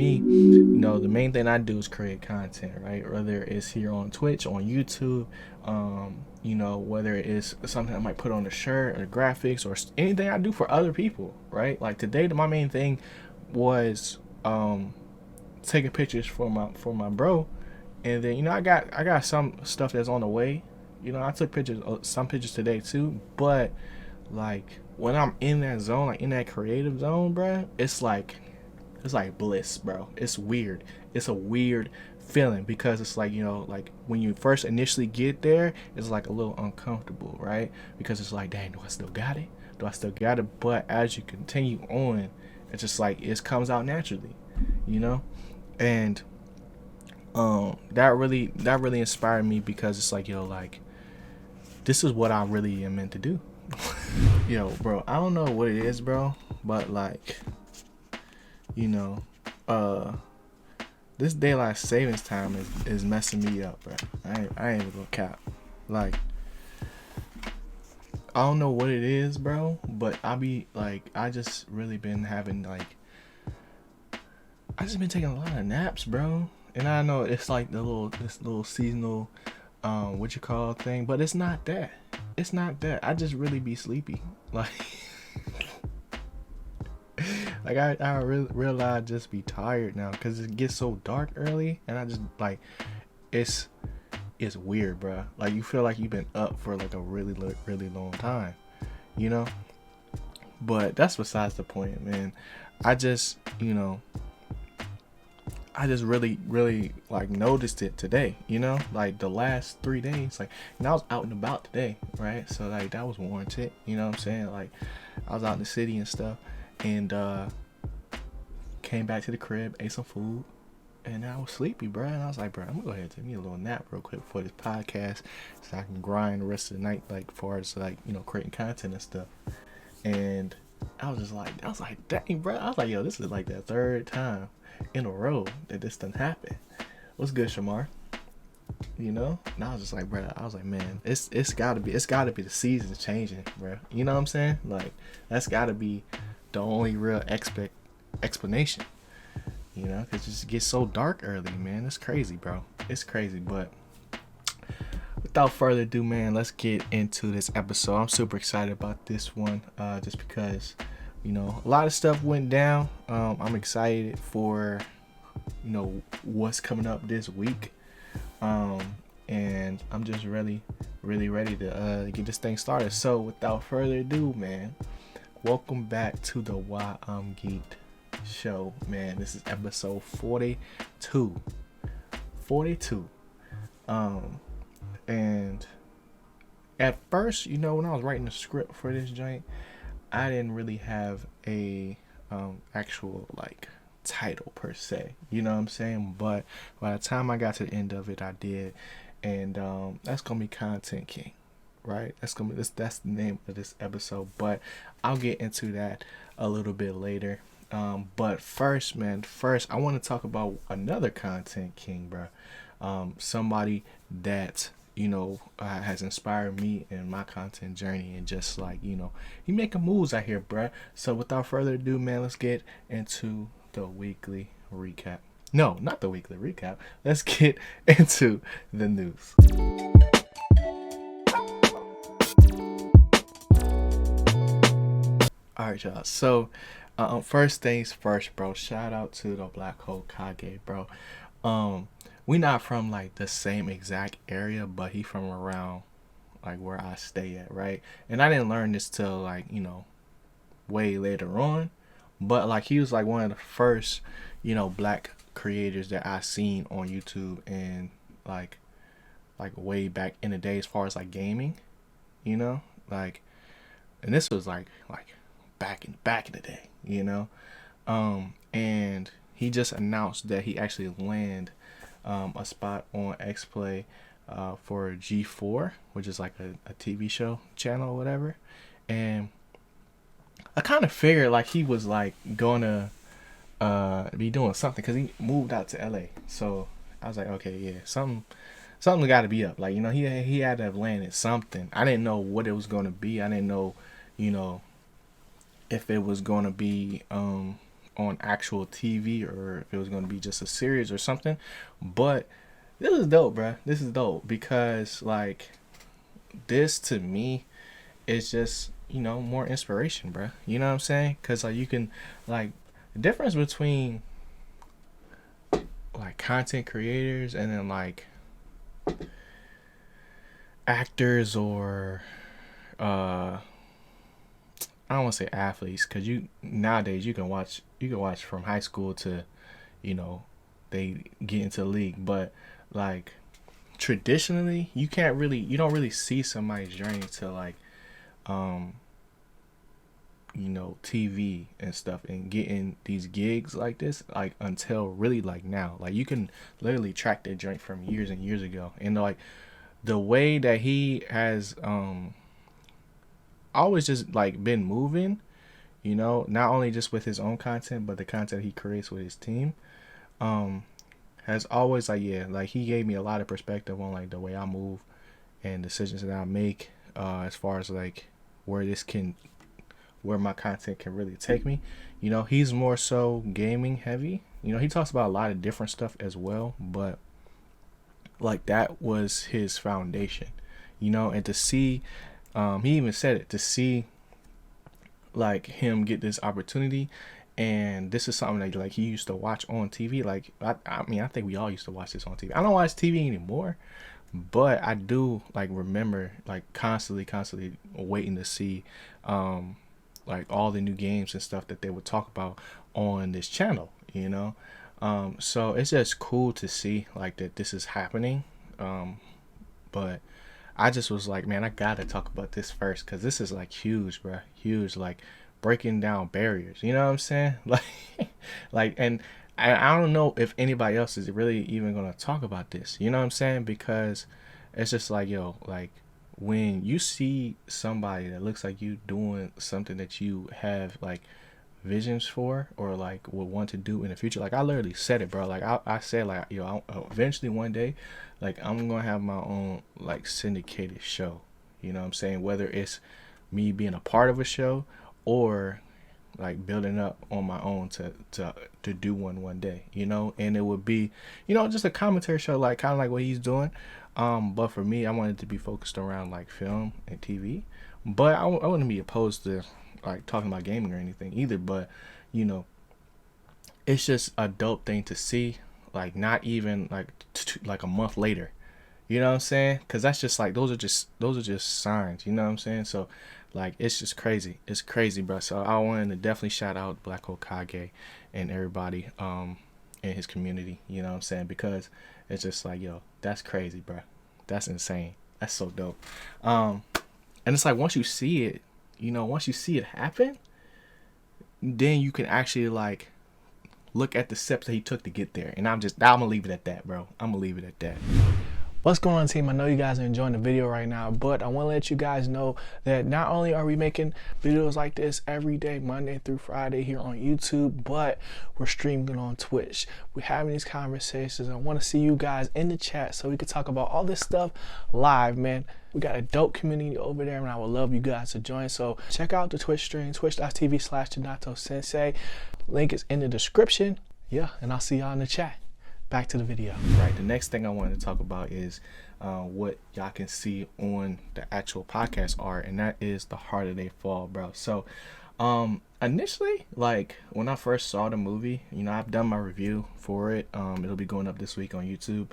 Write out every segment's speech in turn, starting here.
me, the main thing I do is create content, right? Whether it's here on Twitch, on YouTube, whether it's something I might put on a shirt or graphics or anything I do for other people, right? Like today, my main thing was taking pictures for my bro, and then I got some stuff that's on the way. I took some pictures today too, but like when I'm in that zone, like in that creative zone, bro, it's like bliss, bro. It's weird. It's a weird feeling because it's like, like when you first initially get there, it's like a little uncomfortable, right? Because it's like, dang, do I still got it? Do I still got it? But as you continue on, it's just like it comes out naturally, you know? And that really inspired me because it's like, like this is what I really am meant to do. Bro, I don't know what it is, bro, but like, you know, uh, this daylight savings time is messing me up, bro. I ain't even gonna cap. Like, I don't know what it is, bro, but I just really been having like, I just been taking a lot of naps, bro. And I know it's like this little seasonal, what you call thing, but it's not that. It's not that. I just really be sleepy, like. Like I really realize I just be tired now because it gets so dark early, and I just like it's weird, bro. Like you feel like you've been up for like a really really long time, you know. But that's besides the point, man. I just really like noticed it today, like the last 3 days, like, and I was out and about today, right? So like that was warranted, you know what I'm saying? Like I was out in the city and stuff, and came back to the crib, ate some food, and I was sleepy, bro. And I was like, bro, I'm gonna go ahead and take me a little nap real quick before this podcast, so I can grind the rest of the night, like as far as like creating content and stuff. And I was like, dang, bro. I was like, yo, this is like the third time in a row that this done happened. What's good, Shamar? And I was just like, bro, I was like, man, it's gotta be the seasons changing, bro. You know what I'm saying? Like that's gotta be the only real explanation, because it just gets so dark early, man. It's crazy, bro. It's crazy. But without further ado, man, let's get into this episode. I'm super excited about this one, just because a lot of stuff went down. I'm excited for what's coming up this week, and I'm just really ready to get this thing started. So without further ado, man, welcome back to the Why I'm Geeked show, man. This is episode 42. And at first, when I was writing the script for this joint, I didn't really have a actual like title per se, you know what I'm saying? But by the time I got to the end of it, I did, and that's gonna be Content King, right? That's the name of this episode, but I'll get into that a little bit later. But first, I want to talk about another Content King, bro. Somebody that has inspired me in my content journey, and just like he making moves out here, bro. So without further ado, man, let's get into the weekly recap. No, not the weekly recap. Let's get into the news. All right, y'all. So, first things first, bro. Shout out to the Black Hole Kage, bro. We not from like the same exact area, but he from around like where I stay at, right? And I didn't learn this till like way later on, but like he was like one of the first black creators that I seen on YouTube, and like way back in the day as far as like gaming, like, and this was like back in the day, and he just announced that he actually landed a spot on X-Play for G4, which is like a TV show channel or whatever. And I kind of figured like he was like gonna be doing something, because he moved out to LA. So I was like, okay, yeah, something got to be up. Like he had to have landed something. I didn't know what it was gonna be. I didn't know if it was gonna be on actual TV or if it was going to be just a series or something. But this is dope, bruh. This is dope because like this to me is just more inspiration, bruh. You know what I'm saying? Because like you can like the difference between like content creators and then like actors or uh I don't want to say athletes because you nowadays you can watch from high school to you know they get into the league, but like traditionally you don't really see somebody's journey to like um TV and stuff and getting these gigs like this like until really like now. Like you can literally track their journey from years and years ago, and like the way that he has always just like been moving, not only just with his own content but the content he creates with his team, um has always like yeah, like he gave me a lot of perspective on like the way I move and decisions that I make, as far as like where this can where my content can really take me. He's more so gaming heavy. He talks about a lot of different stuff as well, but like that was his foundation. And to see he even said it, to see like him get this opportunity, and this is something that like he used to watch on TV. Like I mean I think we all used to watch this on TV. I don't watch TV anymore, but I do like remember like constantly waiting to see like all the new games and stuff that they would talk about on this channel. So it's just cool to see like that this is happening. But I just was like, man, I gotta talk about this first because this is like huge, bro. Huge, like breaking down barriers. You know what I'm saying? Like, and I don't know if anybody else is really even gonna talk about this. You know what I'm saying? Because it's just like, yo, like when you see somebody that looks like you doing something that you have like visions for or like would want to do in the future. Like I literally said it, bro. Like I said like eventually one day like I'm gonna have my own like syndicated show. You know what I'm saying? Whether it's me being a part of a show or like building up on my own to do one day, and it would be just a commentary show like kind of like what he's doing, but for me I wanted to be focused around like film and TV, but I wouldn't be opposed to like talking about gaming or anything either, but it's just a dope thing to see, like not even like like a month later, you know what I'm saying? Because that's just like those are just signs, you know what I'm saying? So like it's just crazy, it's crazy, bro. So I wanted to definitely shout out Black Hokage and everybody in his community, you know what I'm saying? Because it's just like, yo, that's crazy, bro. That's insane. That's so dope. And it's like once you see it, once you see it happen, then you can actually like look at the steps that he took to get there. And I'm gonna leave it at that, bro. I'm gonna leave it at that. What's going on, team? I know you guys are enjoying the video right now, but I want to let you guys know that not only are we making videos like this every day, Monday through Friday here on YouTube, but we're streaming on Twitch. We're having these conversations. I want to see you guys in the chat so we can talk about all this stuff live, man. We got a dope community over there, and I would love you guys to join. So check out the Twitch stream, twitch.tv/Ginato Sensei. Link is in the description. Yeah, and I'll see y'all in the chat. Back to the video. Right, the next thing I wanted to talk about is what y'all can see on the actual podcast art, and that is the harder they fall, bro. So initially, like when I first saw the movie, I've done my review for it. It'll be going up this week on YouTube.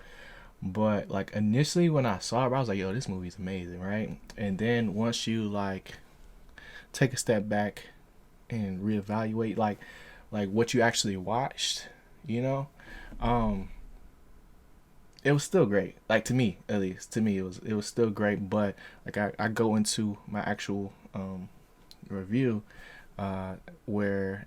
But like initially when I saw it, I was like, yo, this movie's amazing, right? And then once you like take a step back and reevaluate like what you actually watched, it was still great. Like to me, at least to me, it was still great. But like I go into my actual review where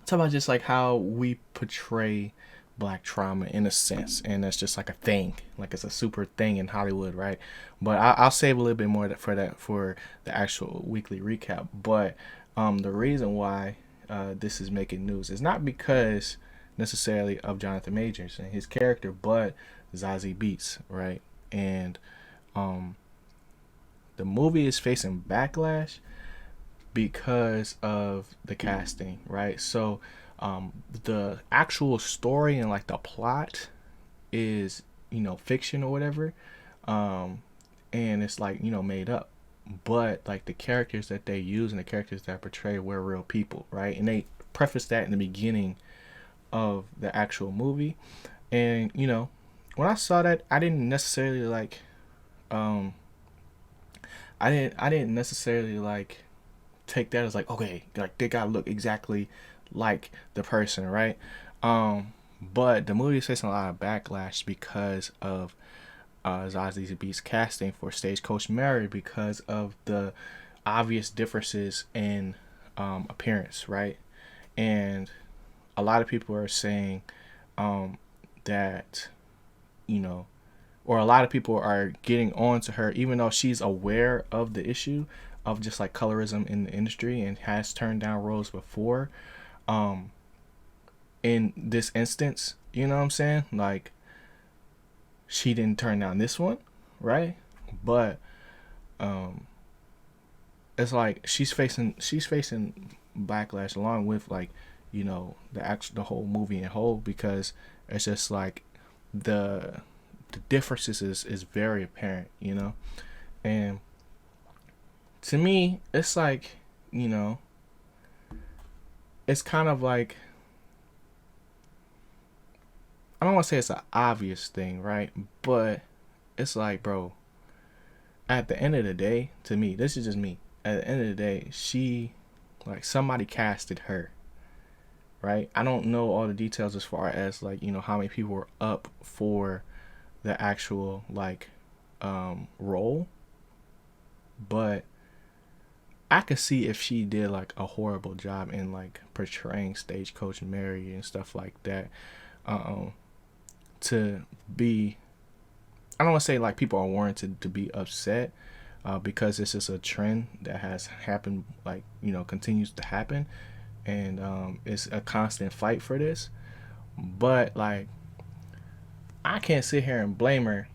talk about just like how we portray black trauma in a sense, and that's just like a thing, like it's a super thing in Hollywood, right? But I'll save a little bit more for the actual weekly recap. But the reason why this is making news is not because necessarily of Jonathan Majors and his character, but Zazie Beetz, right? And the movie is facing backlash because of the casting, right? So the actual story and like the plot is, fiction or whatever, um, and it's like, made up. But like the characters that they use and the characters that portray were real people, right? And they preface that in the beginning of the actual movie. And when I saw that, I didn't necessarily like, um, I didn't necessarily like take that as like, okay, like they gotta look exactly like the person, right? But the movie is facing a lot of backlash because of Zazie Beetz casting for Stagecoach Mary, because of the obvious differences in appearance, right? And a lot of people are saying that, you know, or a lot of people are getting on to her, even though she's aware of the issue of just like colorism in the industry and has turned down roles before. Um, in this instance, you know what I'm saying? Like, she didn't turn down this one, right? But um, it's like she's facing backlash along with like, the whole movie in whole, because it's just like the the differences is very apparent, and to me it's like, you know it's kind of like, I don't want to say it's an obvious thing, right? But it's like, bro, at the end of the day, to me, this is just me. At the end of the day, she, like, somebody casted her, right? I don't know all the details as far as like, how many people were up for the actual like role, but I could see if she did like a horrible job in like portraying Stagecoach Mary and stuff like that. Um, to be, I don't want to say like people are warranted to be upset, because this is a trend that has happened, like, continues to happen, and it's a constant fight for this. But like, I can't sit here and blame her,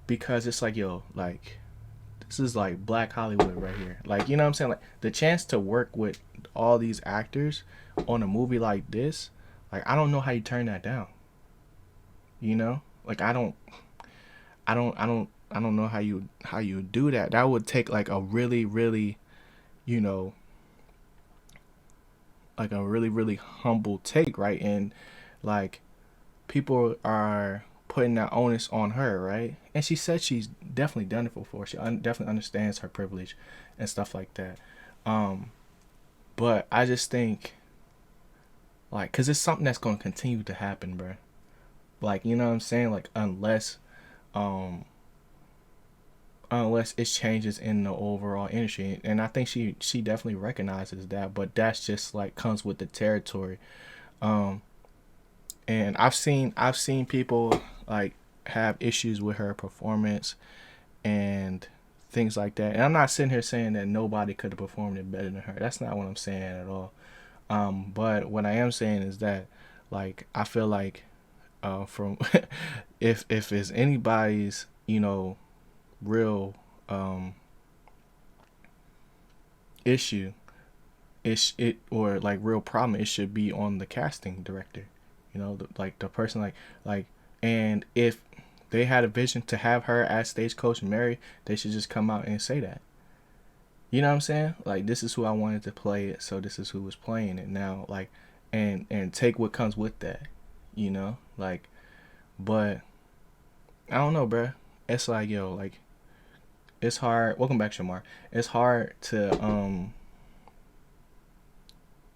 because it's like, yo, like, this is like Black Hollywood right here. Like, you know what I'm saying? Like, the chance to work with all these actors on a movie like this, like, I don't know how you turn that down. Like, I don't know how you do that. That would take like a really, really, you know, like a really, really humble take, right? And like, people are putting that onus on her, right? And she said she's definitely done it before. She definitely understands her privilege and stuff like that. Um, but I just think, like, cause it's something that's gonna continue to happen, bro. Like, you know what I'm saying? Like, um, unless it changes in the overall industry, and I think she definitely recognizes that. But that's just like comes with the territory. Um, and I've seen people like have issues with her performance and things like that. And I'm not sitting here saying that nobody could have performed it better than her. That's not what I'm saying at all. But what I am saying is that, like, I feel like, from if it's anybody's, real issue, it or like real problem, it should be on the casting director. Like the person, like, and if they had a vision to have her as Stagecoach Mary, they should just come out and say that. You know what I'm saying? Like, this is who I wanted to play it, so this is who was playing it now. Like, and take what comes with that. Like, but I don't know, bruh. It's like, yo, like, it's hard. Welcome back, Shamar. It's hard to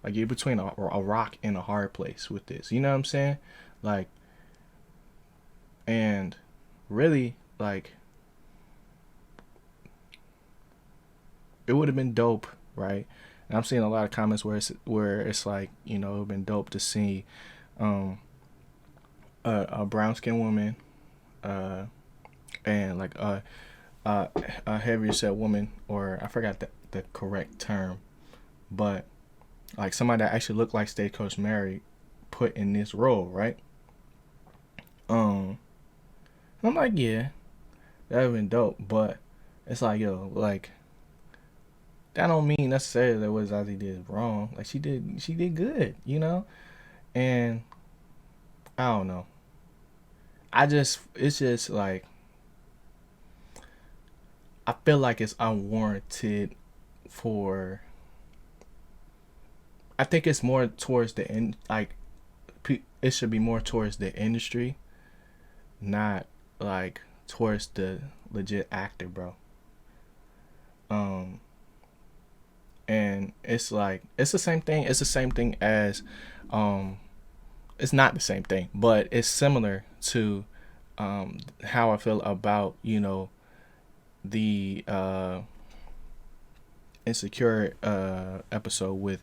like, you're between a rock and a hard place with this. You know what I'm saying? Like, and really, like, it would have been dope, right? And I'm seeing a lot of comments where it's like, it would have been dope to see um a brown skinned woman, uh and like a heavier set woman, or I forgot the correct term, but like somebody that actually looked like Stagecoach Mary put in this role, right? I'm like, yeah, that would have been dope, but it's like, yo, like, that don't mean necessarily that what Zazie did wrong. Like she did good, you know. And I don't know. It's just like I feel like it's unwarranted for. I think it's more towards the end. Like it should be more towards the industry, not like towards the legit actor, bro. Um, and it's like it's the same thing. It's the same thing as, um, it's not the same thing, but it's similar to, how I feel about the insecure episode with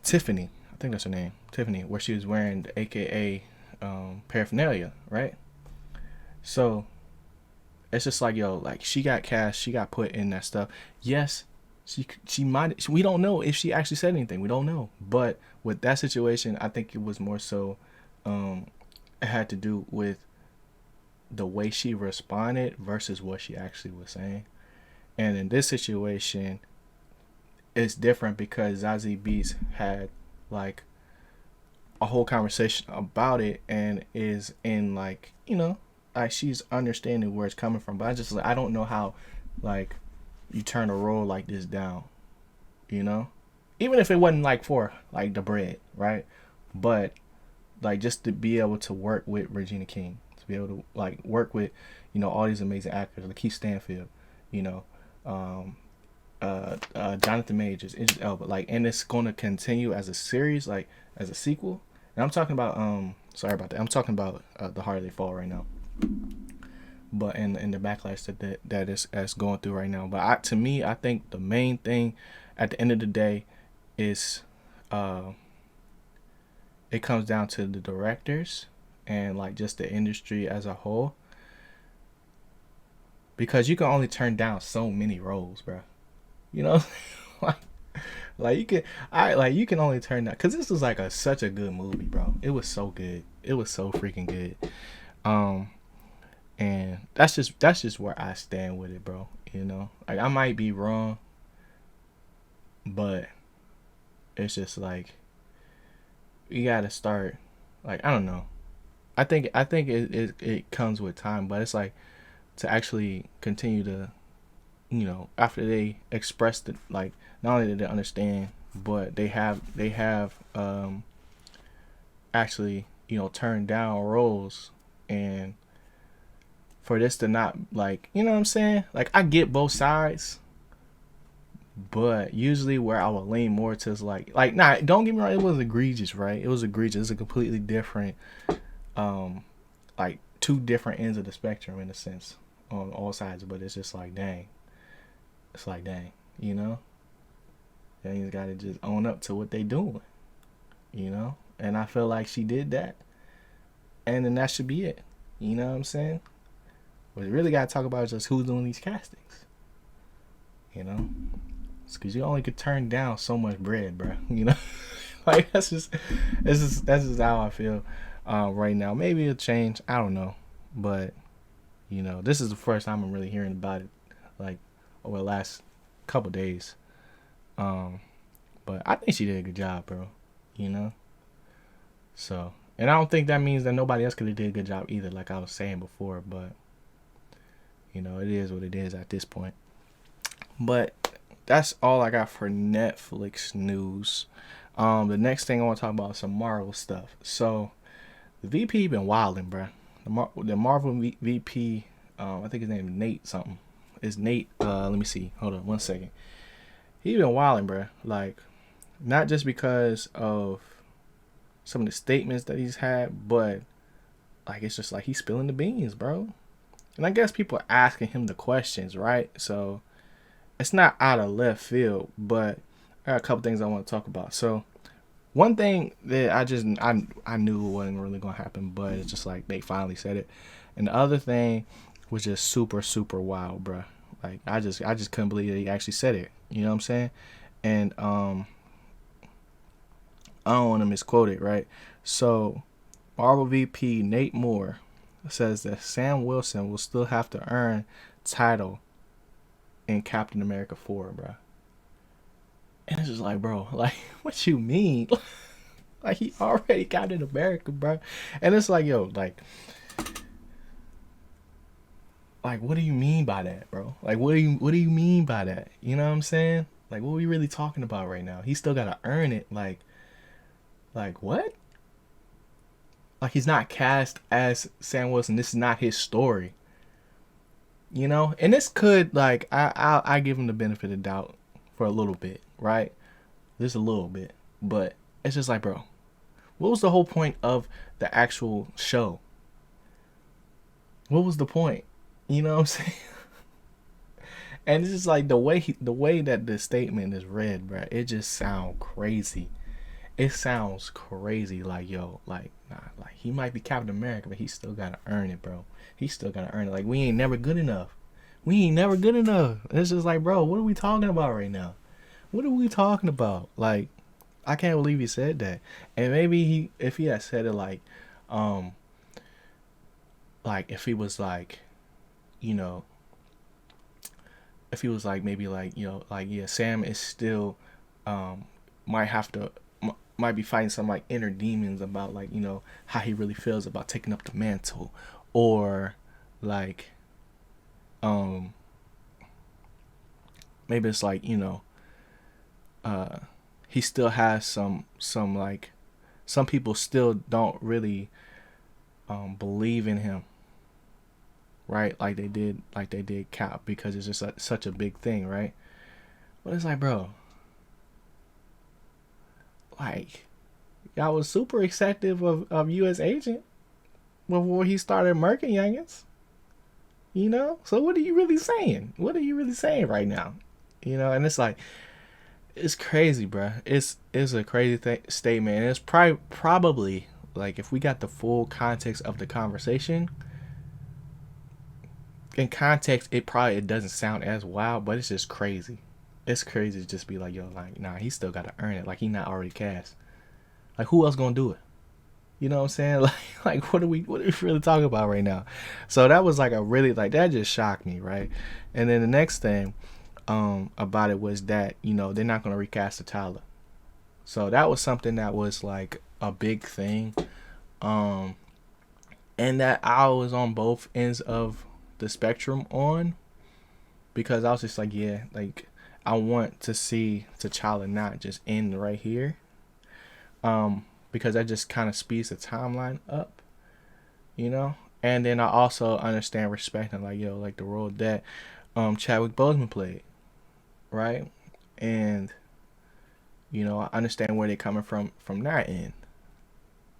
Tiffany. I think that's her name, Tiffany, where she was wearing the AKA paraphernalia, right? So it's just like, yo, like she got cast, she got put in that stuff. Yes, she might. We don't know if she actually said anything. We don't know. But with that situation, I think it was more so, um, it had to do with the way she responded versus what she actually was saying. And in this situation, it's different because Zazie Beetz had like a whole conversation about it and is in like like she's understanding where it's coming from. But I just like I don't know how like you turn a role like this down, you know, even if it wasn't like for like the bread, right? But like just to be able to work with Regina King, to be able to like work with all these amazing actors like Keith Stanfield, you know, um, Jonathan Majors, Idris Elba, like, and it's gonna continue as a series, like as a sequel. And I'm talking about sorry about that. I'm talking about The Harder They Fall right now. But in the backlash that is that's going through right now. But to me, I think the main thing at the end of the day is uh it comes down to the directors and like just the industry as a whole, because you can only turn down so many roles, bro. You know, like you can you can only turn that because this was like such a good movie, bro. It was so good. It was so freaking good. Um, and that's just where I stand with it, bro. You know, like I might be wrong, but it's just like you gotta start. Like I don't know. I think it comes with time, but it's like to actually continue to after they expressed it, like not only did they understand, but they have actually turned down roles, and for this to not like what I'm saying, like I get both sides, but usually where I would lean more to is like nah, don't get me wrong, it was egregious, right? It was egregious. It's a completely different like two different ends of the spectrum in a sense on all sides, but it's just like dang. It's like dang, then you gotta just own up to what they doing, And I feel like she did that, and then that should be it. You know what I'm saying? What we really gotta talk about is just who's doing these castings. It's because you only could turn down so much bread, bro. Like that's just how I feel right now. Maybe it'll change. I don't know, but this is the first time I'm really hearing about it, like over the last couple days. Um, but I think she did a good job, bro. You know. So, and I don't think that means that nobody else could have did a good job either, like I was saying before. But it is what it is at this point. But that's all I got for Netflix news. The next thing I want to talk about is some Marvel stuff. So, the VP been wilding, bro. The Marvel VP, I think his name is Nate something. It's Nate. Let me see. Hold on 1 second. He been wilding, bro. Like, not just because of some of the statements that he's had, but like it's just like he's spilling the beans, bro. And I guess people are asking him the questions, right? So it's not out of left field, but I got a couple things I want to talk about. So one thing that I knew wasn't really gonna happen, but it's just like they finally said it. And the other thing was just super super wild, bro. Like I just couldn't believe that he actually said it. You know what I'm saying? And I don't want to misquote it, right? So Marvel VP Nate Moore says that Sam Wilson will still have to earn title in Captain America 4, bro. And it's just like, bro, like, what you mean? Like, he already Captain America, bro. And it's like, yo, like, what do you mean by that, bro? Like, what do you mean by that? You know what I'm saying? Like, what are we really talking about right now? He still gotta earn it. Like what? Like, he's not cast as Sam Wilson. This is not his story. You know, and this could, like, I give him the benefit of the doubt for a little bit, right? Just a little bit, but it's just like, bro, what was the whole point of the actual show? What was the point? You know what I'm saying? And it's just like the way that the statement is read, bro. It just sounds crazy. It sounds crazy. Like, yo, like, nah, like, he might be Captain America, but he still gotta earn it, bro. He still gotta earn it. Like, we ain't never good enough. We ain't never good enough. It's just like, bro, what are we talking about right now? What are we talking about? Like, I can't believe he said that. And maybe if he had said it um, like if he was like, you know, if he was like, maybe like, you know, like, yeah, Sam is still, might have to, might be fighting some like inner demons about, like, you know, how he really feels about taking up the mantle, or like, um, maybe it's like, you know, he still has some like, some people still don't really believe in him, right? Like they did Cap, because it's just such a big thing, right? But it's like, bro, like, y'all was super acceptive of U.S. Agent before he started murking youngins, you know? So what are you really saying? What are you really saying right now? You know, and it's like, it's crazy, bro. It's a crazy statement. And it's probably, like, if we got the full context of the conversation, in context, it doesn't sound as wild, but it's just crazy. It's crazy to just be like, yo, like, nah, he still gotta earn it. Like, he not already cast. Like, who else gonna do it? You know what I'm saying? Like what are we really talking about right now? So that was like a really, like, that just shocked me, right? And then the next thing about it was that, you know, they're not gonna recast T'Challa. So that was something that was like a big thing. And that I was on both ends of the spectrum on, because I was just like, yeah, like, I want to see T'Challa not just end right here. Because that just kind of speeds the timeline up, you know? And then I also understand, respecting, like, yo, like, the role that Chadwick Boseman played, right? And, you know, I understand where they're coming from that end,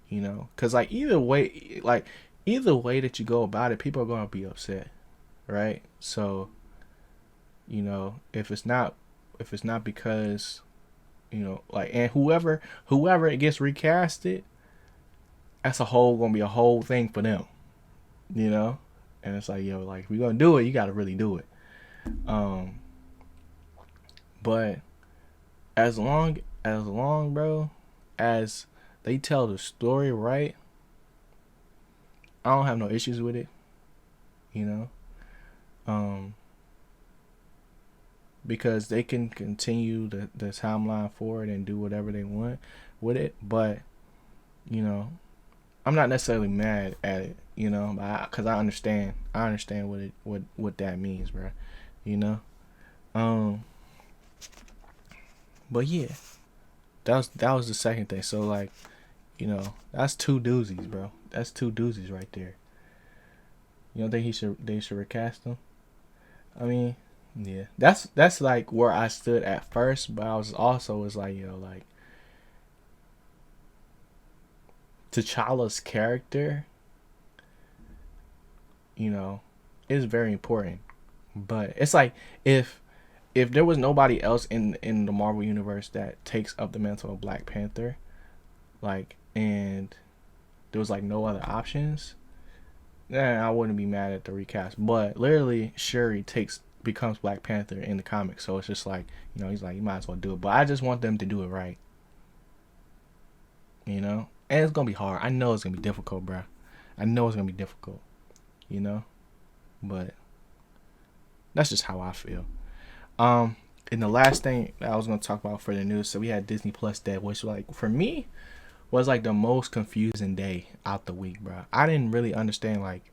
you know? Because, like, either way that you go about it, people are going to be upset, right? So, you know, if it's not because, you know, like, and whoever it gets recasted, that's gonna be a whole thing for them, you know. And it's like, yo, like, if we're gonna do it, you gotta really do it. But as long, bro, as they tell the story right, I don't have no issues with it, you know. Because they can continue the timeline forward and do whatever they want with it. But, you know, I'm not necessarily mad at it, you know, because I understand what that means, bro, you know. But yeah, that was the second thing. So, like, you know, that's two doozies, bro. That's two doozies right there. You don't think they should recast them? I mean, yeah, that's like where I stood at first, but I was like, yo, like, T'Challa's character, you know, is very important. But it's like, if there was nobody else in the Marvel universe that takes up the mantle of Black Panther, like, and there was like no other options, then I wouldn't be mad at the recast. But literally, Shuri becomes Black Panther in the comics, so it's just like, you know, he's like, you might as well do it. But I just want them to do it right, you know. And it's gonna be hard. I know it's gonna be difficult, bro. I know it's gonna be difficult, you know. But that's just how I feel. And the last thing that I was gonna talk about for the news, so we had Disney Plus Day, which like for me was like the most confusing day out the week, bro. I didn't really understand like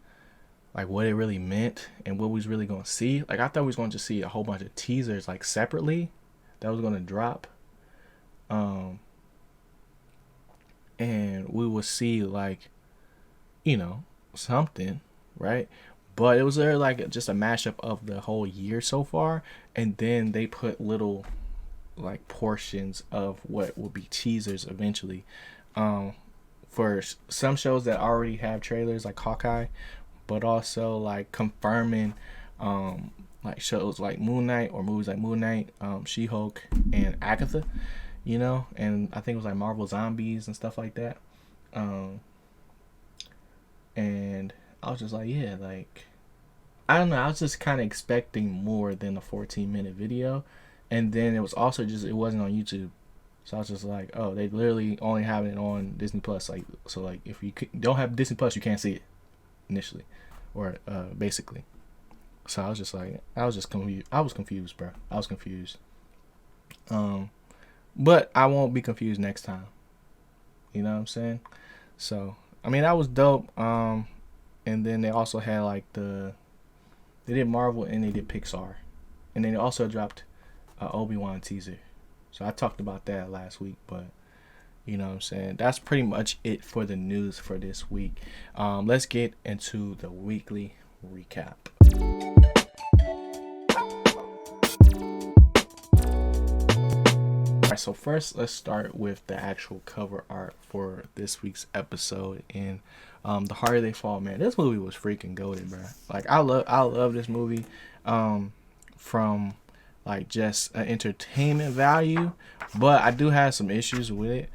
what it really meant and what we was really gonna see. Like I thought we was going to see a whole bunch of teasers like separately that was gonna drop, and we would see like something, right? But it was there like just a mashup of the whole year so far, and then they put little like portions of what will be teasers eventually. Um, for some shows that already have trailers like Hawkeye, but also like confirming like shows like Moon Knight or movies like Moon Knight, She-Hulk, and Agatha, and I think it was like Marvel Zombies and stuff like that. Um, and I was just like, yeah, like I don't know. I was just kind of expecting more than a 14-minute video, and then it was also just it wasn't on YouTube, so I was just like, oh, they literally only have it on Disney Plus. Like, so like if you don't have Disney Plus, you can't see it initially, or basically. So I was just like, I was just confused. I was confused, bro. I was confused. But I won't be confused next time. You know what I'm saying? So I mean that was dope. And then they also had like they did Marvel and they did Pixar, and then they also dropped Obi-Wan teaser. So I talked about that last week, but you know what I'm saying? That's pretty much it for the news for this week. Let's get into the weekly recap. Alright, so first let's start with the actual cover art for this week's episode. And The Harder They Fall, man, this movie was freaking goated, bro. Like I love this movie from like just an entertainment value, but I do have some issues with it.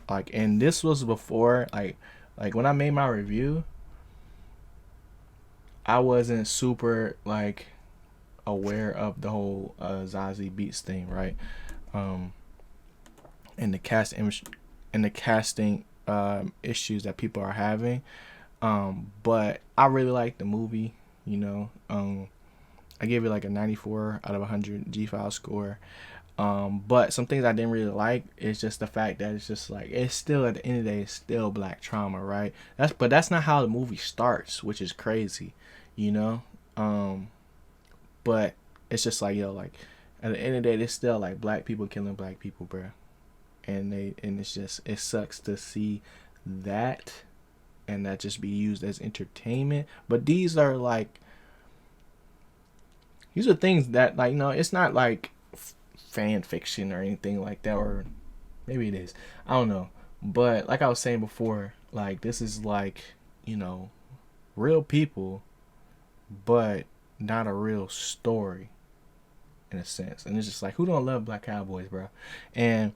Like, and this was before like when I made my review, I wasn't super like aware of the whole Zazie Beetz thing, right? And the casting issues that people are having. But I really like the movie, I gave it like a 94 out of 100 G-File score. But some things I didn't really like is just the fact that it's just like it's still at the end of the day it's still black trauma, right? That's not how the movie starts, which is crazy, you know. But it's just like like at the end of the day there's still like black people killing black people, bro. And it's just it sucks to see that and that just be used as entertainment. But these are things that like it's not like fan fiction or anything like that, or maybe it is, I don't know. But like I was saying before, like this is like real people but not a real story in a sense. And it's just like, who don't love black cowboys, bro? And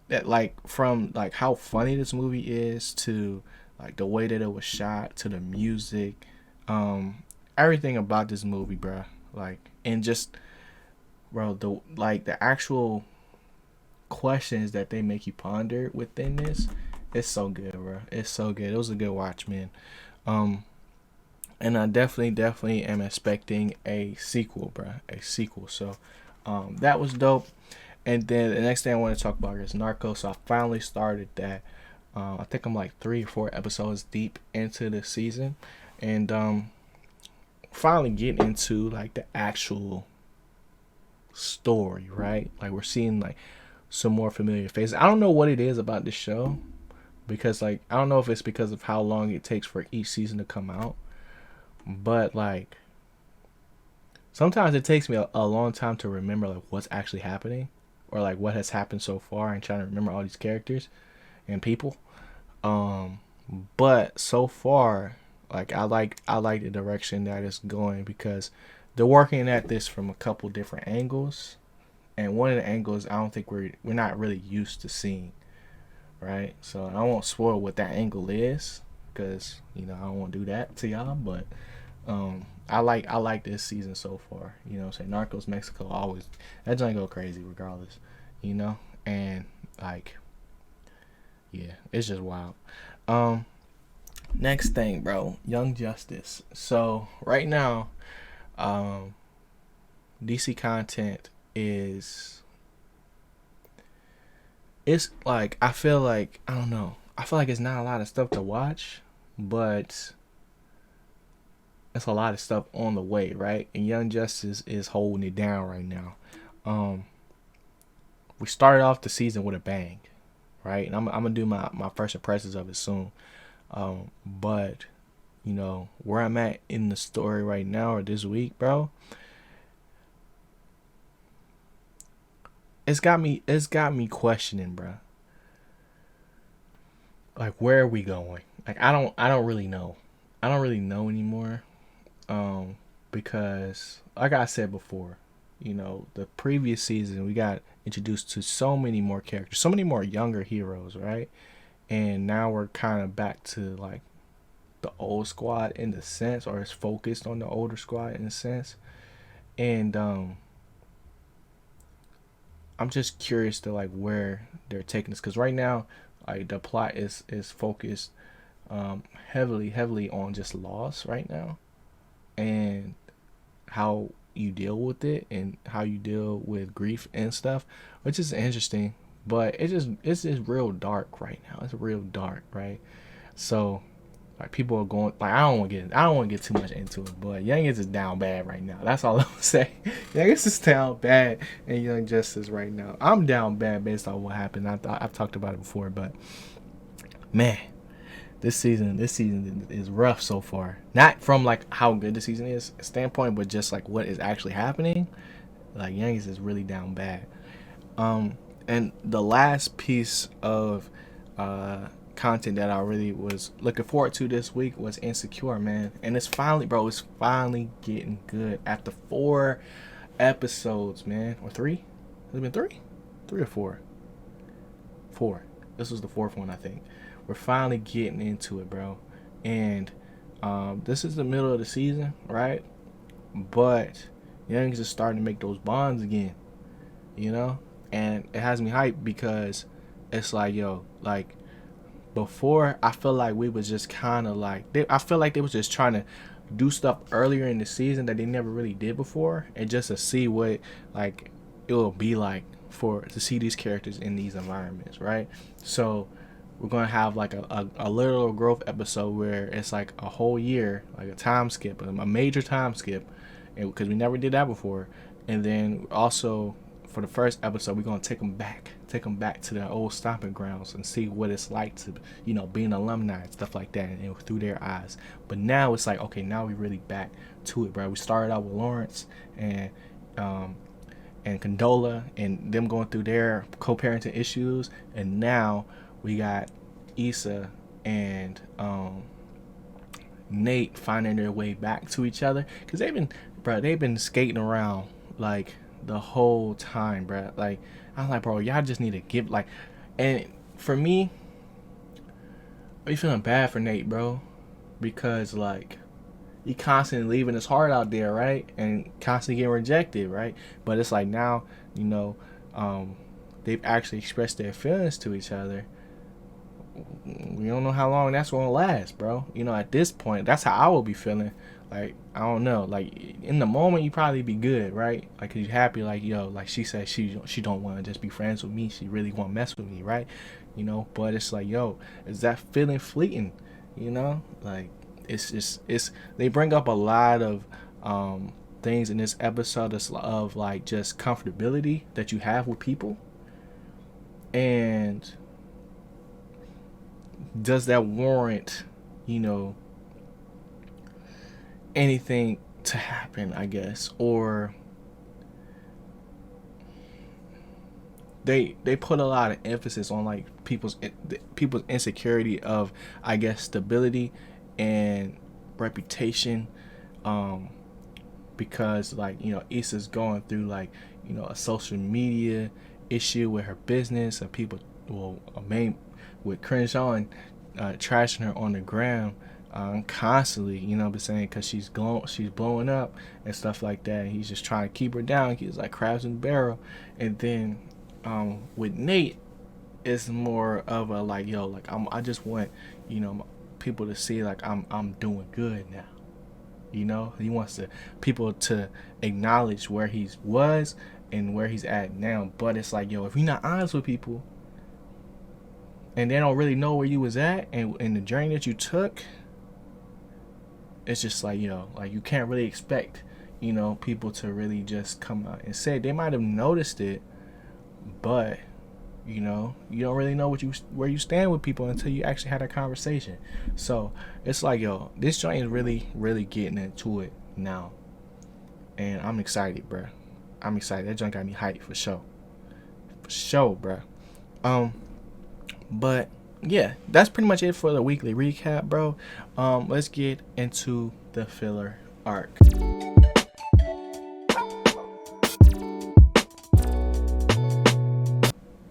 that like from like how funny this movie is to like the way that it was shot to the music, everything about this movie, bro. Like, and just bro, the actual questions that they make you ponder within this, it's so good, bro. It's so good. It was a good watch, man. And I definitely am expecting a sequel, bro. A sequel. So that was dope. And then the next thing I want to talk about is Narcos. So I finally started that. I think I'm like 3 or 4 episodes deep into the season, and finally getting into like the actual story, right? Like we're seeing like some more familiar faces. I don't know what it is about this show, because like I don't know if it's because of how long it takes for each season to come out, but like sometimes it takes me a long time to remember like what's actually happening, or like what has happened so far, and trying to remember all these characters and people. But so far, like I like the direction that it's going, because they're working at this from a couple different angles, and one of the angles I don't think we're not really used to seeing, right? So I won't spoil what that angle is, because I don't want to do that to y'all. But I like this season so far. What I'm saying? Narcos Mexico, always that joint go crazy regardless, and like yeah, it's just wild. Next thing, bro, Young Justice. So right now Um, DC content is, it's like, I feel like, I don't know. I feel like it's not a lot of stuff to watch, but it's a lot of stuff on the way, right? And Young Justice is holding it down right now. Um, we started off the season with a bang, right? And I'm gonna do my first impressions of it soon. But you know where I'm at in the story right now or this week, bro. It's got me questioning, bro. Like, where are we going? Like, I don't really know. I don't really know anymore. Because like I said before, you know, the previous season we got introduced to so many more characters, so many more younger heroes, right? And now we're kind of back to like the old squad in the sense, or it's focused on the older squad in a sense. And I'm just curious to like where they're taking this, because right now, like the plot is focused heavily on just loss right now, and how you deal with it and how you deal with grief and stuff, which is interesting. But it's just real dark right now. It's real dark, right? So like people are going like I don't want to get too much into it, but Youngins is down bad right now. That's all I'm gonna say. Youngins is down bad, and Young Justice right now. I'm down bad based on what happened. I've talked about it before, but man, this season is rough so far. Not from like how good the season is standpoint, but just like what is actually happening. Like Youngins is really down bad. And the last piece of content that I really was looking forward to this week was Insecure, man. And it's finally, bro, it's finally getting good after 4 episodes, man. Or three? Has it been three? Three or four? Four. This was the fourth one, I think. We're finally getting into it, bro. And this is the middle of the season, right? But Young's is starting to make those bonds again, you know? And it has me hyped because it's like, yo, like before, I feel like we was just kind of like, I feel like they was just trying to do stuff earlier in the season that they never really did before, and just to see what like it will be like for to see these characters in these environments, right? So we're gonna have like a little growth episode where it's like a whole year, like a time skip, a major time skip, because we never did that before. And then also for the first episode, we're gonna take them back to their old stomping grounds and see what it's like to, you know, be an alumni and stuff like that, and through their eyes. But now it's like, okay, now we really back to it, bro. We started out with Lawrence um, and Condola and them going through their co-parenting issues, and now we got Issa and Nate finding their way back to each other, because they've been skating around like the whole time, bro. Like I'm like, bro, y'all just need to give like, and for me, are you feeling bad for Nate, bro? Because like he constantly leaving his heart out there, right, and constantly getting rejected, right? But it's like now, you know, they've actually expressed their feelings to each other. We don't know how long that's gonna last, bro. You know, at this point, that's how I will be feeling. Like I don't know. Like in the moment, you probably be good, right? Like 'cause you happy, like yo, like she said she don't want to just be friends with me. She really want to mess with me, right? You know. But it's like yo, is that feeling fleeting? You know, like it's just they bring up a lot of things in this episode of like just comfortability that you have with people, and does that warrant, you know, anything to happen, I guess? Or they put a lot of emphasis on like people's insecurity of, I guess, stability and reputation, um because like, you know, Issa's going through like, you know, a social media issue with her business, and people, well, a main with Crenshaw and trashing her on the ground constantly, you know what I'm saying, because she's blowing up and stuff like that. He's just trying to keep her down. He's like crabs in the barrel. And then with Nate, it's more of a like, yo, like I just want, you know, people to see like I'm doing good now. You know, he wants people to acknowledge where he was and where he's at now. But it's like, yo, if you're not honest with people and they don't really know where you was at and the journey that you took, it's just like, like you can't really expect, people to really just come out and say. They might have noticed it, but you don't really know where you stand with people until you actually had a conversation. So it's like, yo, this joint is really, really getting into it now, and I'm excited, bruh. I'm excited. That joint got me hyped for sure, bruh. But yeah, that's pretty much it for the weekly recap, bro. Let's get into the filler arc.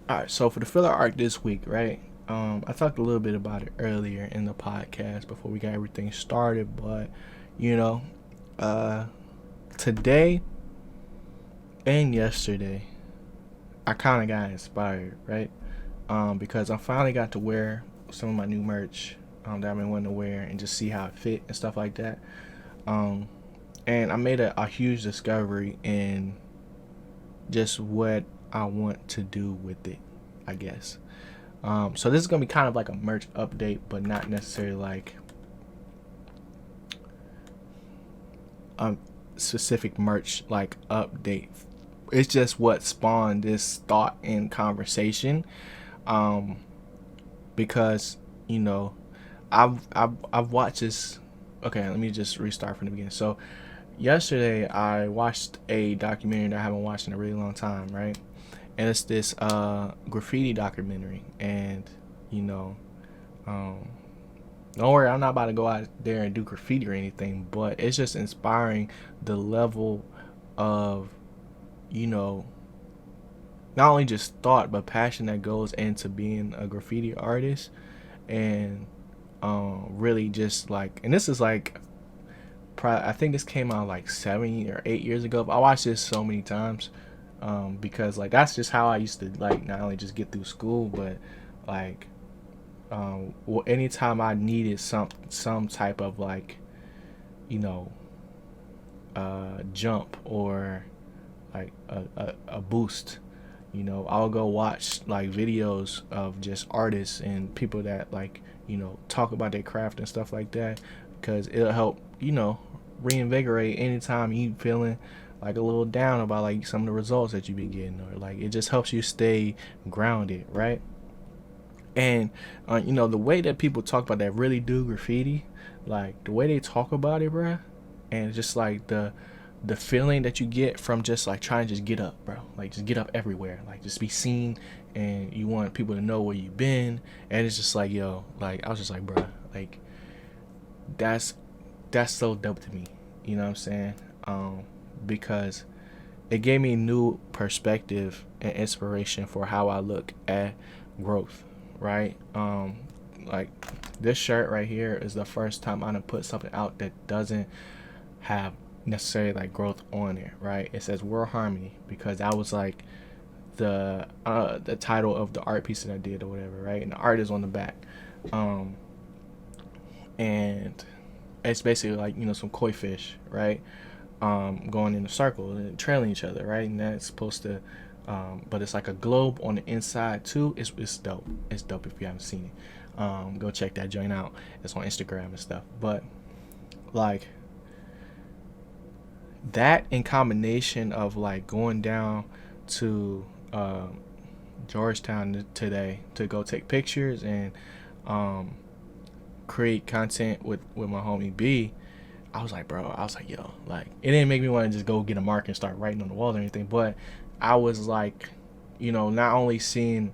Alright, so for the filler arc this week, right? I talked a little bit about it earlier in the podcast before we got everything started, but today and yesterday, I kind of got inspired, right? Because I finally got to wear some of my new merch that I've been wanting to wear and just see how it fit and stuff like that. And I made a huge discovery in just what I want to do with it, I guess. So this is gonna be kind of like a merch update, but not necessarily like specific merch like update. It's just what spawned this thought and conversation. Because I've watched this. Okay, let me just restart from the beginning. So yesterday I watched a documentary that I haven't watched in a really long time, right? And it's this graffiti documentary. And don't worry, I'm not about to go out there and do graffiti or anything, but it's just inspiring the level of not only just thought but passion that goes into being a graffiti artist. And really just like, and this is like I think this came out like 7 or 8 years ago, but I watched this so many times because like that's just how I used to like not only just get through school, but like anytime I needed some type of like jump or like a boost, I'll go watch like videos of just artists and people that like talk about their craft and stuff like that, because it'll help reinvigorate anytime you feeling like a little down about like some of the results that you be getting, or like it just helps you stay grounded, right? And the way that people talk about that really do graffiti, like the way they talk about it, bruh, and just like the feeling that you get from just like trying to just get up, bro, like just get up everywhere, like just be seen, and you want people to know where you've been. And it's just like, yo, like I was just like, bro, like that's so dope to me, you know what I'm saying? Because it gave me new perspective and inspiration for how I look at growth, right? Like this shirt right here is the first time I'm gonna put something out that doesn't have necessarily like growth on it, right? It says World Harmony because that was like the title of the art piece that I did or whatever, right? And the art is on the back, and it's basically like some koi fish, right? Going in a circle and trailing each other, right? And that's supposed to but it's like a globe on the inside too. It's dope. It's dope if you haven't seen it. Go check that joint out. It's on Instagram and stuff. But like that in combination of like going down to Georgetown today to go take pictures and create content with my homie B, I was like, yo, like it didn't make me want to just go get a marker and start writing on the wall or anything, but I was like, not only seeing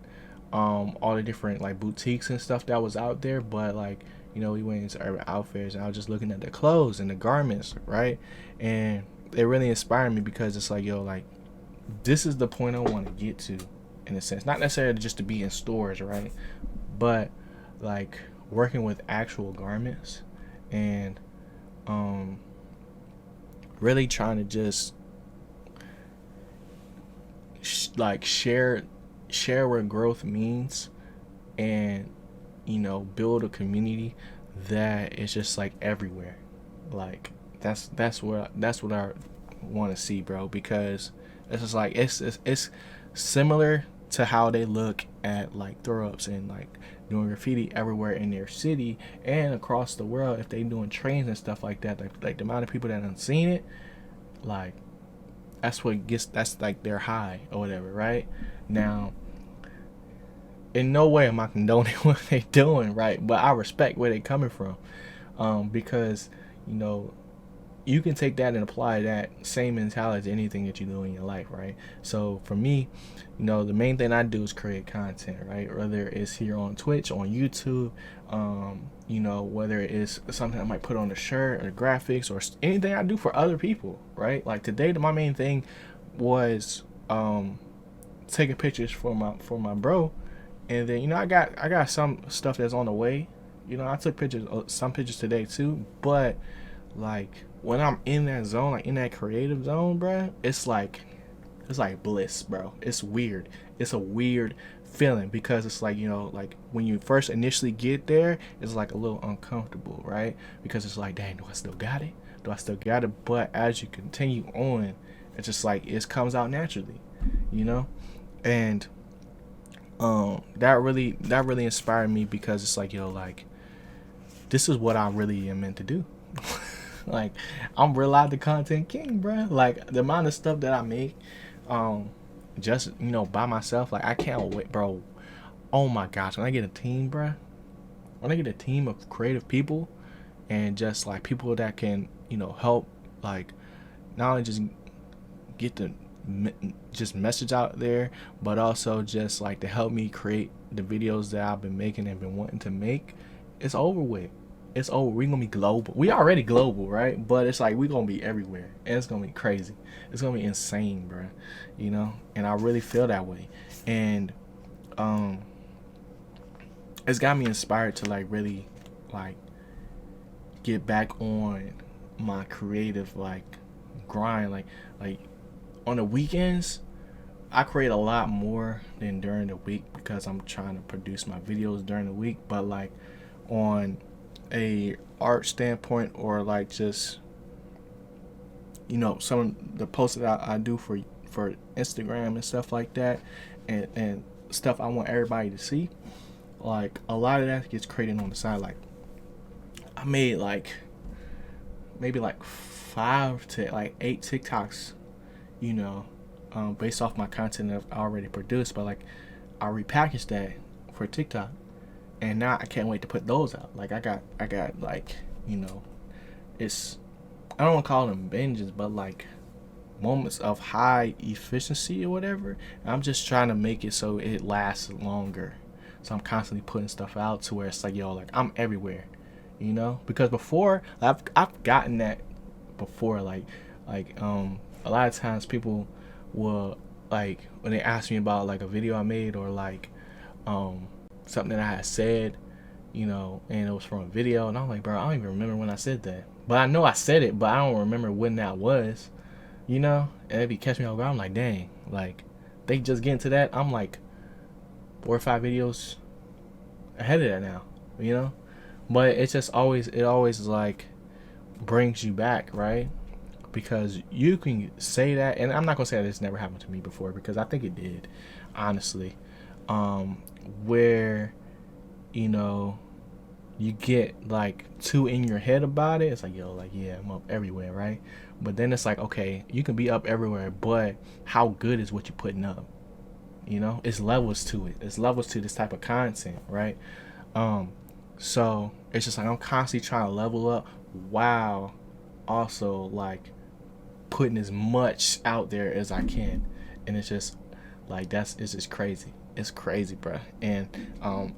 all the different like boutiques and stuff that was out there, but like we went into Urban Outfitters and I was just looking at the clothes and the garments, right? And it really inspired me because it's like, yo, like this is the point I want to get to, in a sense, not necessarily just to be in stores, right? But like working with actual garments and really trying to just like share what growth means, and build a community that is just like everywhere, like That's what I want to see, bro, because it's just like it's similar to how they look at like throw ups and like doing graffiti everywhere in their city and across the world. If they doing trains and stuff like that, like the amount of people that have seen it, like that's like their high or whatever, right? Now, in no way am I condoning what they doing, right? But I respect where they coming from, because you know you can take that and apply that same mentality to anything that you do in your life, right? So for me, the main thing I do is create content, right? Whether it's here on Twitch, on YouTube, whether it's something I might put on a shirt or graphics or anything I do for other people, right? Like today, my main thing was taking pictures for my bro, and then I got some stuff that's on the way. I took some pictures today too, but like when I'm in that zone, like in that creative zone, bro, it's like bliss, bro. It's weird. It's a weird feeling because it's like, like when you first initially get there, it's like a little uncomfortable, right? Because it's like, dang, do I still got it? But as you continue on, it's just like it comes out naturally, and that really inspired me because it's like, like this is what I really am meant to do. Like I'm real out the content king, bro. Like the amount of stuff that I make, just by myself, like I can't wait, bro. Oh my gosh, when I get a team, bro, when I get a team of creative people, and just like people that can help, like not only just get the just message out there, but also just like to help me create the videos that I've been making and been wanting to make, it's over with. It's over. We're gonna be global. We already global, right? But it's like we're gonna be everywhere, and it's gonna be crazy. It's gonna be insane, bro. And I really feel that way. And it's got me inspired to like really like get back on my creative like grind. Like on the weekends, I create a lot more than during the week because I'm trying to produce my videos during the week. But like on a art standpoint, or like just some of the posts that I do for Instagram and stuff like that, and stuff I want everybody to see, like a lot of that gets created on the side. Like I made like maybe like 5 to like 8 TikToks, based off my content that I've already produced, but like I repackaged that for TikTok. And now I can't wait to put those out. Like I got like, it's, I don't want to call them binges, but like moments of high efficiency or whatever. And I'm just trying to make it so it lasts longer. So I'm constantly putting stuff out to where it's like, like I'm everywhere, because before I've gotten that before, like a lot of times people will, like when they ask me about like a video I made, or like something that I had said, and it was from a video, and I'm like, bro, I don't even remember when I said that, but I know I said it, but I don't remember when that was, and it'd be catch me off guard. I'm like, dang, like they just get into that. I'm like 4 or 5 videos ahead of that now, but it's just always like brings you back, right? Because you can say that, and I'm not gonna say that this never happened to me before, because I think it did, honestly. Where you get like too in your head about it. It's like, like, yeah, I'm up everywhere, right? But then it's like, okay, you can be up everywhere, but how good is what you're putting up? It's levels to it. It's levels to this type of content, right? So it's just like I'm constantly trying to level up while also like putting as much out there as I can. And it's just like it's just crazy. It's crazy, bro. And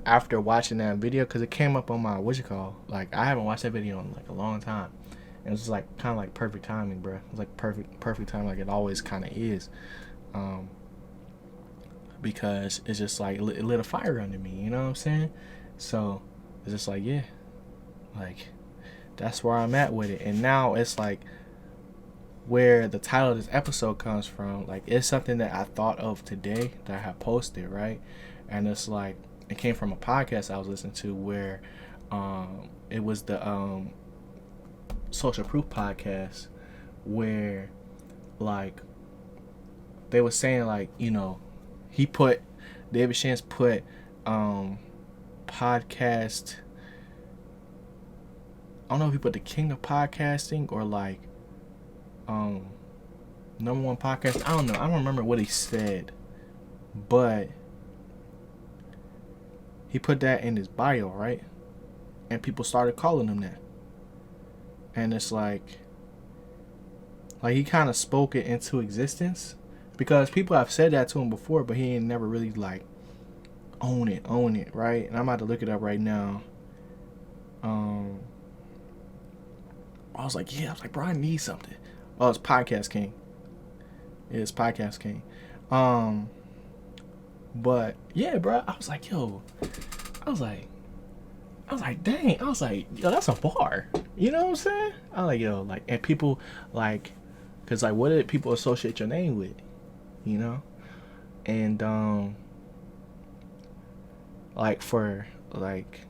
after watching that video, because it came up on my like I haven't watched that video in like a long time, and it was just like kind of like perfect timing, bro. It was like perfect time, like it always kind of is, because it's just like it lit a fire under me, you know what I'm saying? So it's just like, yeah, like that's where I'm at with it. And now it's like where the title of this episode comes from, like it's something that I thought of today that I have posted, right? And it's like it came from a podcast I was listening to where it was the Social Proof podcast where like they were saying like, you know, David Shands put podcast, I don't know if he put the king of podcasting or like number one podcast. I don't know. I don't remember what he said, but he put that in his bio, right? And people started calling him that. And it's like he kind of spoke it into existence, because people have said that to him before, but he ain't never really like own it, right? And I'm about to look it up right now. I was like, bro, I need something. Oh, it's Podcast King. It's Podcast King. But yeah, bro, I was like, dang. I was like, yo, that's a bar. You know what I'm saying? I was like, yo, like, and people like, cause like, what did people associate your name with? You know, and like for like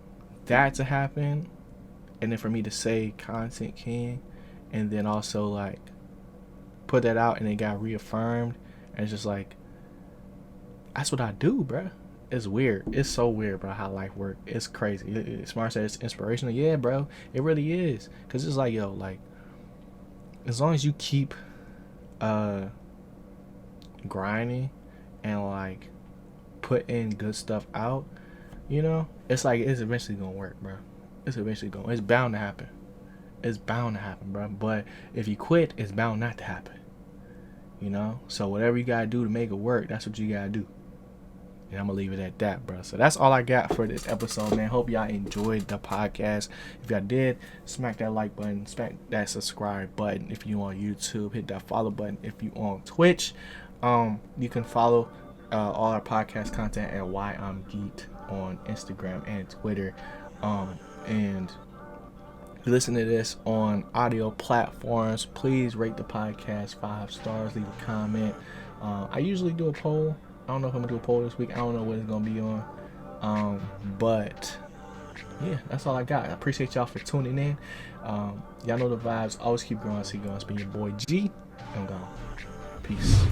that to happen, and then for me to say Content King, and then also like put that out and it got reaffirmed, and it's just like, that's what I do, bro. It's weird. It's so weird, bro, how life works. It's crazy. Smart said it's inspirational. Yeah, bro, it really is. Cause it's like, yo, like, as long as you keep grinding and like putting good stuff out, you know, it's like it's eventually gonna work, bro. It's bound to happen. It's bound to happen, bro. But if you quit, it's bound not to happen. You know? So whatever you gotta do to make it work, that's what you gotta do. And I'm gonna leave it at that, bro. So that's all I got for this episode, man. Hope y'all enjoyed the podcast. If y'all did, smack that like button, smack that subscribe button. If you on YouTube, hit that follow button. If you on Twitch, you can follow all our podcast content at Why I'm Geeked on Instagram and Twitter. And if you listen to this on audio platforms, please rate the podcast 5 stars, leave a comment. I usually do a poll. I don't know if I'm gonna do a poll this week. I don't know what it's gonna be on. But yeah, that's all I got. I appreciate y'all for tuning in. Y'all know the vibes. Always keep growing. See you going. It's been your boy G. I'm gone. Peace.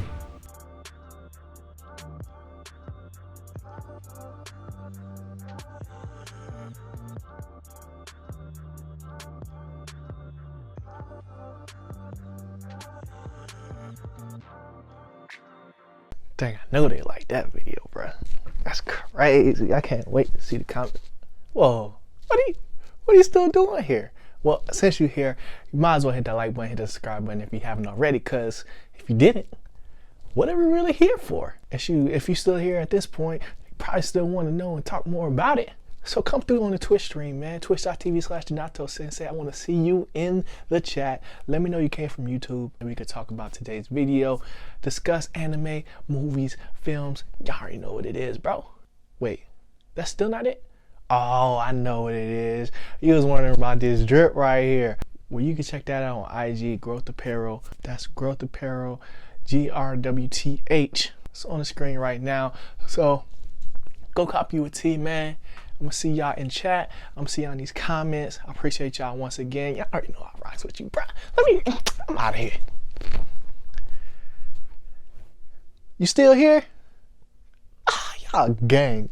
Dang, I know they like that video, bro. That's crazy. I can't wait to see the comment. Whoa, what are you still doing here? Well, since you're here, you might as well hit that like button, hit the subscribe button if you haven't already, because if you didn't, what are we really here for? If you're still here at this point, you probably still want to know and talk more about it. So come through on the Twitch stream, man. Twitch.tv/Ginato Sensei. I want to see you in the chat. Let me know you came from YouTube, and we could talk about today's video, discuss anime, movies, films. Y'all already know what it is, bro. Wait, that's still not it? Oh, I know what it is. You was wondering about this drip right here. Well, you can check that out on IG, Growth Apparel. That's Growth Apparel, GRWTH. It's on the screen right now. So go copy you a tee, man. I'm gonna see y'all in chat. I'm gonna see y'all in these comments. I appreciate y'all once again. Y'all already know I rocks with you, bro. I'm out of here. You still here? Ah, y'all gang.